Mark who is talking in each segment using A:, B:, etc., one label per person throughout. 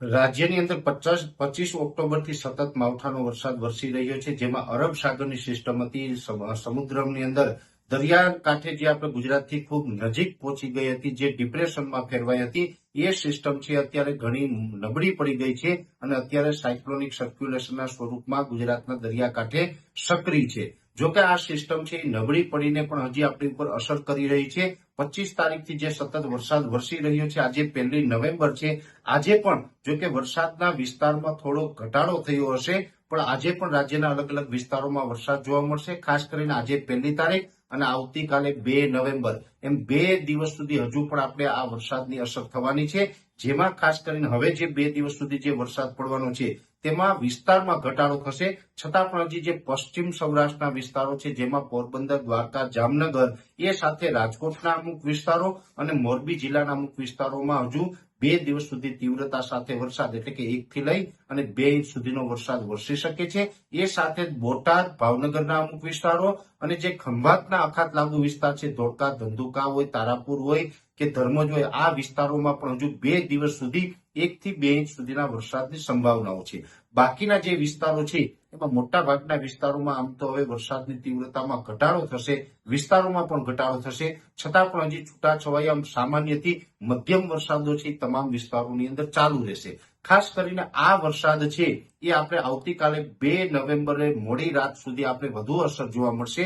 A: રાજ્યની અંદર 25 ઓક્ટોબરથી સતત માવઠાનો વરસાદ વરસી રહ્યો છે, જેમાં અરબ સાગરની સિસ્ટમ હતી. સમુદ્રની અંદર દરિયા કાંઠે જે આપણે ગુજરાતથી ખૂબ નજીક પહોંચી ગઈ હતી, જે ડિપ્રેશનમાં ફેરવાઈ હતી, એ સિસ્ટમ છે અત્યારે ઘણી નબળી પડી ગઈ છે અને અત્યારે સાયક્લોનિક સર્ક્યુલેશનના સ્વરૂપમાં ગુજરાતના દરિયાકાંઠે સક્રિય છે. જોકે આ સિસ્ટમ છે એ નબળી પડીને પણ હજી આપણી ઉપર અસર કરી રહી છે. 25 તારીખથી જે સતત વરસાદ વરસી રહ્યો છે, આજે 1 નવેમ્બર છે. આજે પણ જોકે વરસાદના વિસ્તારમાં થોડો ઘટાડો થયો હશે, પણ આજે પણ રાજ્યના અલગ અલગ વિસ્તારોમાં વરસાદ જોવા મળશે. ખાસ કરીને આજે 1 તારીખ અને આવતીકાલે 2 નવેમ્બર, એમ 2 દિવસ સુધી હજુ પણ આપણે આ વરસાદની અસર થવાની છે. જેમાં ખાસ કરીને હવે જે 2 દિવસ સુધી જે વરસાદ પડવાનો છે તેમાં વિસ્તારમાં ઘટાડો થશે, છતાં પણ હજી જે પશ્ચિમ સૌરાષ્ટ્રના વિસ્તારો છે, જેમાં પોરબંદર, દ્વારકા, જામનગર, એ સાથે રાજકોટના અમુક વિસ્તારો અને મોરબી જિલ્લાના અમુક વિસ્તારોમાં હજુ 2 દિવસ સુધી તીવ્રતા સાથે વરસાદ, એટલે કે 1 થી લઈ અને 2 ઇંચ સુધીનો વરસાદ વરસી શકે છે. એ સાથે બોટાદ, ભાવનગરના અમુક વિસ્તારો અને જે ખંભાતના અખાત લાગુ વિસ્તાર છે, ધોળકા, ધંધુકા હોય, તારાપુર હોય કે ધર્મજ હોય, આ વિસ્તારોમાં પણ હજુ 2 દિવસ સુધી 1 થી 2 ઇંચ સુધીના વરસાદની સંભાવનાઓ છે. બાકીના જે વિસ્તારો છે એમાં મોટા ભાગના વિસ્તારોમાં આમ તો હવે વરસાદની તીવ્રતામાં ઘટાડો થશે, વિસ્તારોમાં પણ ઘટાડો થશે, છતાં પણ હજી છૂટાછવાયા સામાન્યથી મધ્યમ વરસાદો છે તમામ વિસ્તારોની અંદર ચાલુ રહેશે. ખાસ કરીને આ વરસાદ છે એ આપણે આવતીકાલે 2 નવેમ્બરે મોડી રાત સુધી આપણે વધુ અસર જોવા મળશે.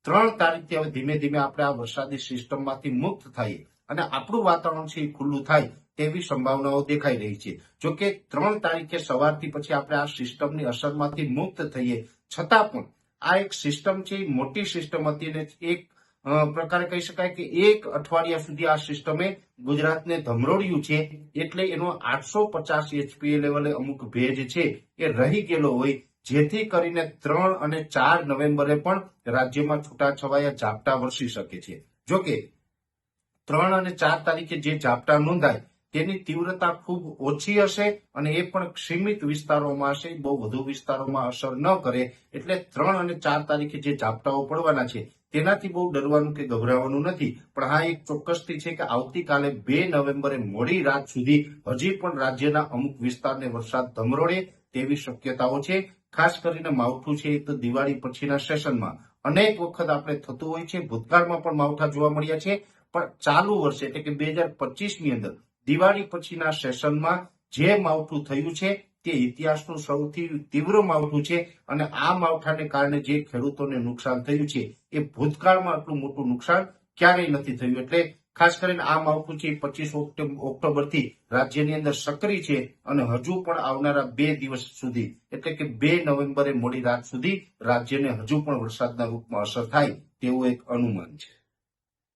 A: 3 તારીખથી હવે ધીમે ધીમે આપણે આ વરસાદી સિસ્ટમમાંથી મુક્ત થઈએ અને આપણું વાતાવરણ છે એ ખુલ્લું થાય તેવી સંભાવનાઓ દેખાઈ રહી છે. જોકે 3 તારીખે સવારથી પછી આપણે આ સિસ્ટમની અસરમાંથી મુક્ત થઈએ, છતાં પણ આ એક સિસ્ટમ છે એ મોટી સિસ્ટમ હતી અને એક પ્રકારે કહી શકાય કે 1 અઠવાડિયા સુધી આ સિસ્ટમે ગુજરાતને ધમરોડ્યું છે. એટલે એનો 850 એચપીએ લેવલે અમુક ભેજ છે એ રહી ગયેલો હોય, જેથી કરીને 3 અને 4 નવેમ્બરે પણ રાજ્યમાં છૂટાછવાયા ઝાપટા વરસી શકે છે. જોકે 3 અને 4 તારીખે જે ઝાપટા નોંધાય તેની તીવ્રતા ખૂબ ઓછી હશે અને એ પણ સીમિત વિસ્તારોમાં હશે, બહુ વધુ વિસ્તારોમાં અસર ન કરે. એટલે 3 અને 4 તારીખે જે ઝાપટાઓ પડવાના છે તેનાથી બહુ ડરવાનું કે ગભરાવાનું નથી. પણ હા, એક ચોક્કસથી છે કે આવતીકાલે 2 નવેમ્બરે મોડી રાત સુધી હજી પણ રાજ્યના અમુક વિસ્તારને વરસાદ ધમરોડે તેવી શક્યતાઓ છે. ખાસ કરીને માવઠું છે તો દિવાળી પછીના સેશનમાં અનેક વખત આપણે થતું હોય છે. ભૂતકાળમાં પણ માવઠા જોવા મળ્યા છે, પણ ચાલુ વર્ષે એટલે કે 2025ની અંદર દિવાળી પછીના સેશનમાં જે માવઠું થયું છે તે ઇતિહાસનું સૌથી તીવ્ર માવઠું છે અને આ માવઠાને કારણે જે ખેડૂતોને નુકસાન થયું છે એ ભૂતકાળમાં આટલું મોટું નુકસાન ક્યારેય નથી થયું. એટલે ખાસ કરીને આ માવઠું છે 25 ઓક્ટોબરથી રાજ્યની અંદર સક્રિય છે અને હજુ પણ આવનારા 2 દિવસ સુધી એટલે કે 2 નવેમ્બરે મોડી રાત સુધી રાજ્યને હજુ પણ વરસાદના રૂપમાં અસર થાય તેવું એક અનુમાન છે.